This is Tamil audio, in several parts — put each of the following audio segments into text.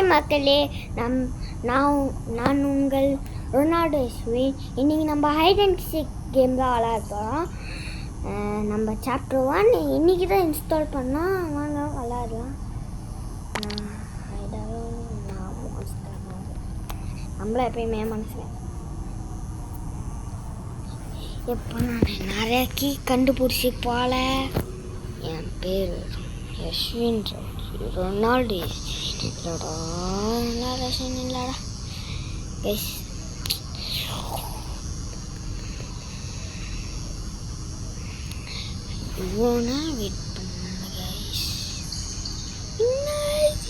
ஹாய் மக்களே, நான் உங்கள் ரொனால்டோ ஸ்வீன். இன்றைக்கி நம்ம ஹைட் அண்ட் சீக் கேம் தான் விளையாட போகிறோம். நம்ம சாப்டர் 1 இன்றைக்கி தான் இன்ஸ்டால் பண்ணோம். வாங்க விளையாடலாம். நம்மள எப்பயுமே மனசில் எப்போ நான் நிறைய கீ கண்டுபிடிச்சி போல. என் பேர் யஸ்வின் ரொனால்டோ இல்லடா, இல்லடா கைஸ். இவ்வளோ நேரம் வெயிட் பண்ணாங்க கைஸ். என்ன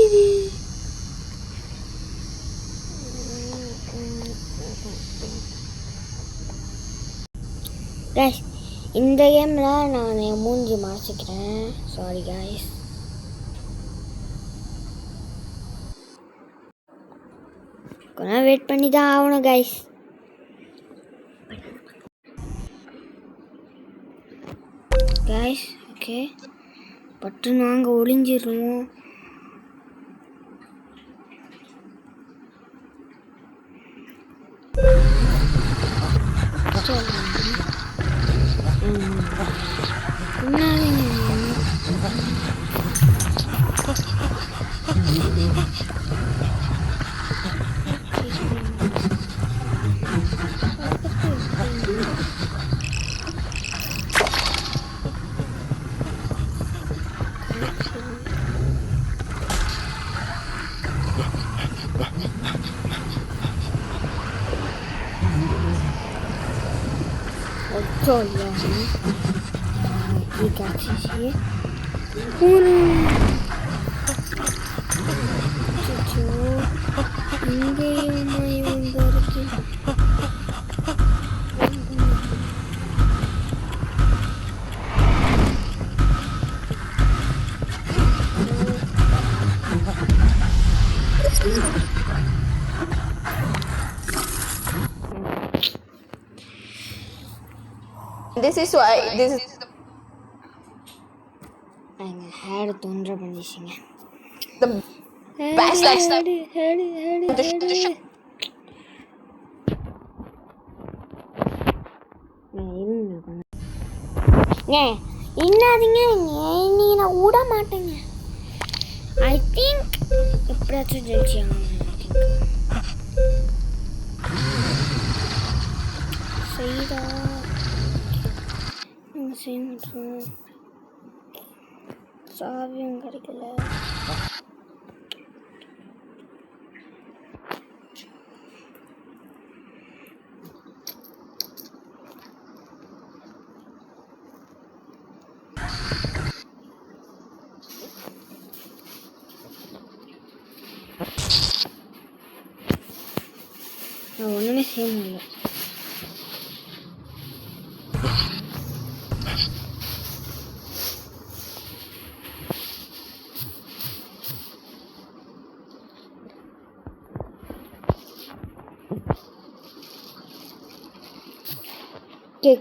இது? கைஸ், இந்த கேமில் நான் மூஞ்சி மறைச்சிக்கிறேன். Sorry guys. கொஞ்சம் வெயிட் பண்ணி தான் ஆகணும் கைஸ். கைஸ் ஓகே, பட்டு நாங்கள் ஒளிஞ்சிடுவோம். This is why this is எங்கள் ஹேடு தொந்தர பண்ணிச்சிங்க. the best lifestyle. இன்னாதீங்க, நீ நான் விட மாட்டேங்க. ஐ திங்க் எப்படியாச்சும் ஜெயிச்சாங்க. செய்தா செய்ய மாட்டோம். சாவியும் கிடைக்கல. நான் ஒன்றுமே செய்ய முடியல.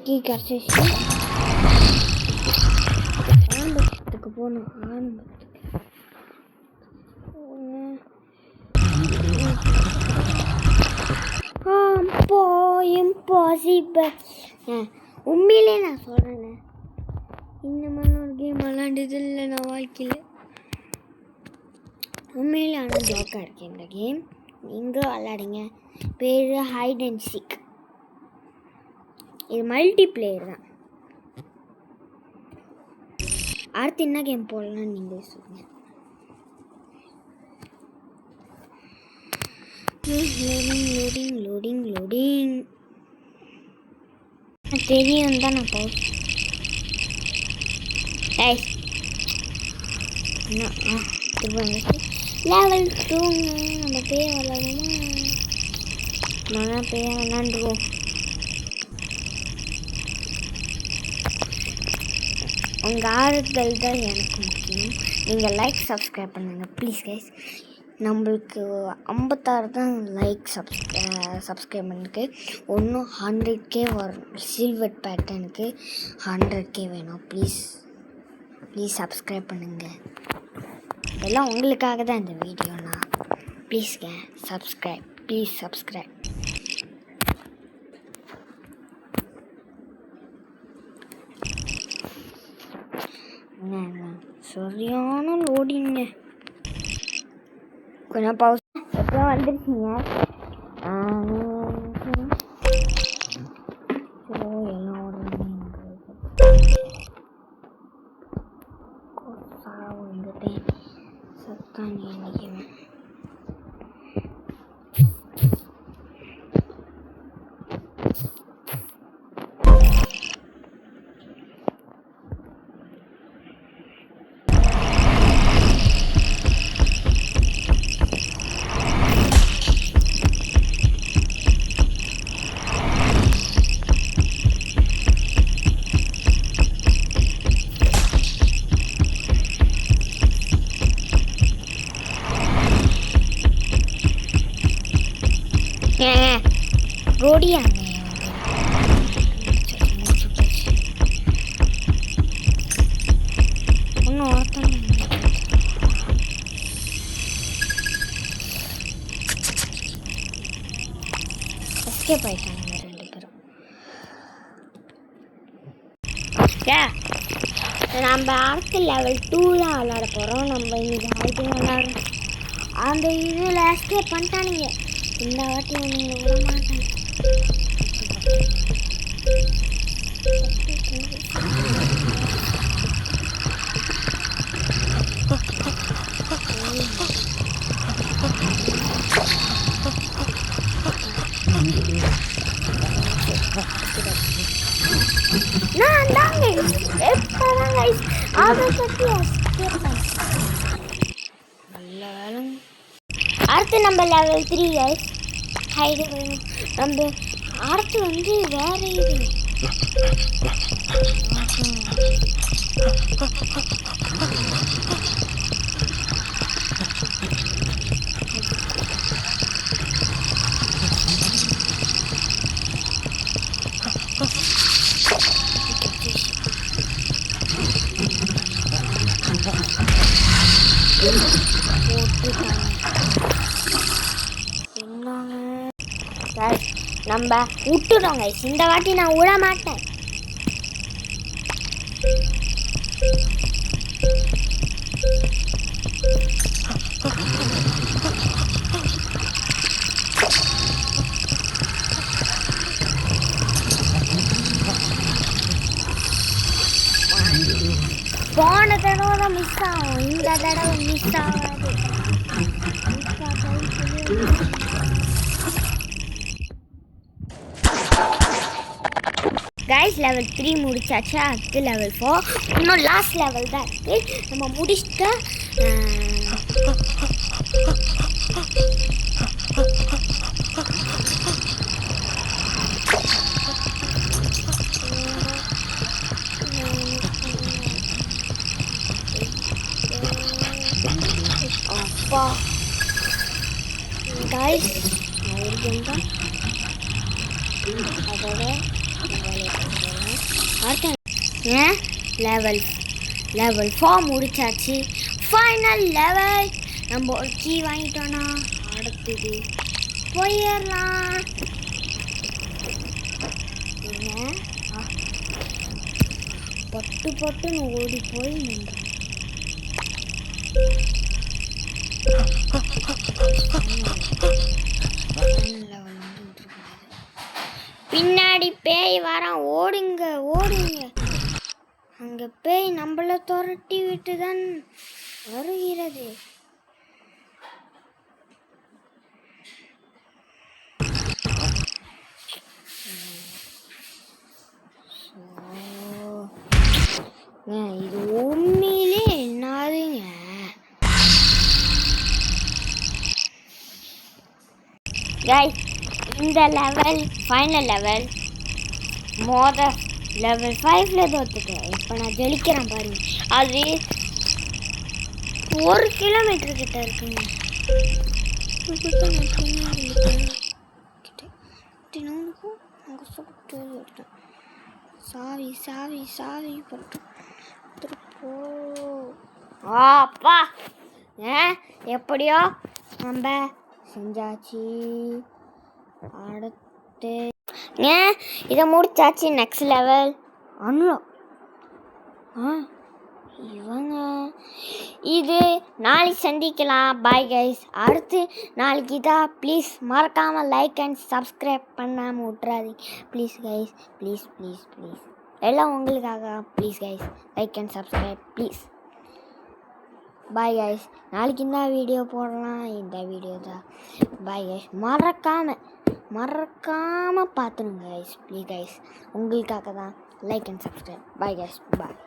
கீ கிடச்சிச்சு. ஆரம்பத்துக்கு போகணும். இம்பாசிபிள். உண்மையிலே நான் சொல்கிறேண்ணே, இந்த மாதிரி ஒரு கேம் விளாண்டது இல்லை நான் வாழ்க்கையில். உண்மையிலே ஆனால் ஜோக்காக இருக்குது இந்த கேம். நீங்களும் விளாடுங்க. பேர் ஹைட் அண்ட் சீக். இது மல்டி பிளேயர் தான். அடுத்து என்ன கேம் போடலான்னு நீங்களே சொல்லுங்கள். லோடிங் தெரியும் தான் நான் போகிறேன். லெவல் 2 நம்ம பேய விளாடுவோமா? நான் பேய விளாண்டுருவோம். உங்கள் ஆறுதல் தான் எனக்கு முக்கியம். நீங்கள் லைக் சப்ஸ்கிரைப் பண்ணுங்கள் ப்ளீஸ் கைஸ். நம்மளுக்கு 56 தான் லைக் சப்ஸ்கிரைப் பண்ணிருக்கு. ஒன்றும் 100K வரும். சில்வர் பேட்டனுக்கு 100K வேணும். ப்ளீஸ் சப்ஸ்கிரைப் பண்ணுங்கள். எல்லாம் உங்களுக்காக தான் இந்த வீடியோண்ணா. ப்ளீஸ்ங்க சப்ஸ்கிரைப், ப்ளீஸ் சப்ஸ்கிரைப். சரியான லோடிங்க. கொஞ்சம் பவுஸ் எப்போ வந்துருச்சுங்க. எல்லாம் வந்துட்டேன் சத்தானி நினைக்கிறேன். ரோடியாங்க ஒன்றும் ஒருத்தன் எஸ்கேப் ஆயிட்டாங்க 2 பேரும். நம்ம அடுத்த லெவல் 2 தான் விளாட போகிறோம். நம்ம இன்னைக்கு ஹைட்டிங் விளாடுறோம். அந்த இதில் எஸ்கேப் பண்ணிட்டானுங்க. இந்த வாட்டி நீங்கள் விட மாட்டேன். நான் தாங்க எப்போதான் அதை பற்றி நல்ல வேலைங்க. அடுத்து நம்ம லெவல் 3 கைஸ் ஹைடு. நம்ம அடுத்து வந்து வேற இது நம்ம விட்டுறோம் கைஸ். இந்த வாட்டி நான் விட மாட்டேன். போன தடவை தான் மிஸ் ஆகும், இந்த தடவை மிஸ் ஆகாது. கைஸ் லெவல் 3 முடிச்சாச்சு. அடுத்து லெவல் 4 இன்னும் லாஸ்ட் லெவல் தான் இருக்குது. நம்ம முடிச்சுட்டா அப்பா கைஸ் ஒரு கேம் தான். அதோட லெவல் 4 முடிச்சாச்சு. Final level. நம்ம ஒரு கீ வாங்கிட்டோன்னா அடுத்தது போயிடலாம். பட்டு பட்டுன்னு ஓடி போய் நின்று பின்னாடி பேய் வரான். ஓடுங்க ஓடுங்க. அங்கே பேய் நம்மளை துரட்டி விட்டு தான் வருகிறது. இது உண்மையிலே என்னதுங்க. கைஸ் இந்த லெவல் ஃபைனல் லெவல். லெவல் 5ல தோத்துட்டேன். இப்போ நான் ஜெயிக்கிறேன் பாருங்க. அது 1 கிலோமீட்டர் கிட்ட இருக்குங்க. சாவி சாவி சாவி போட்டு அப்பா எப்படியோ நம்ம செஞ்சாச்சு. அடுத்து ஏன் இதை முடிச்சாச்சு. நெக்ஸ்ட் லெவல் அண்ணா இவங்க இது நாளைக்கு சந்திக்கலாம். Bye guys. அடுத்து நாளைக்கு தான். ப்ளீஸ் மறக்காமல் லைக் அண்ட் சப்ஸ்கிரைப் பண்ணாமல் விட்றாதீங்க please guys. Please please please எல்லாம் உங்களுக்காக. Please guys like and subscribe please. Bye guys. நாளைக்கு இந்த வீடியோ போடலாம். இந்த வீடியோ தான். Bye guys. மறக்காமல் பார்த்துருங்க கைஸ். ப்ளீஸ் கைஸ் உங்களுக்காக தான். Like and subscribe. Bye guys. Bye.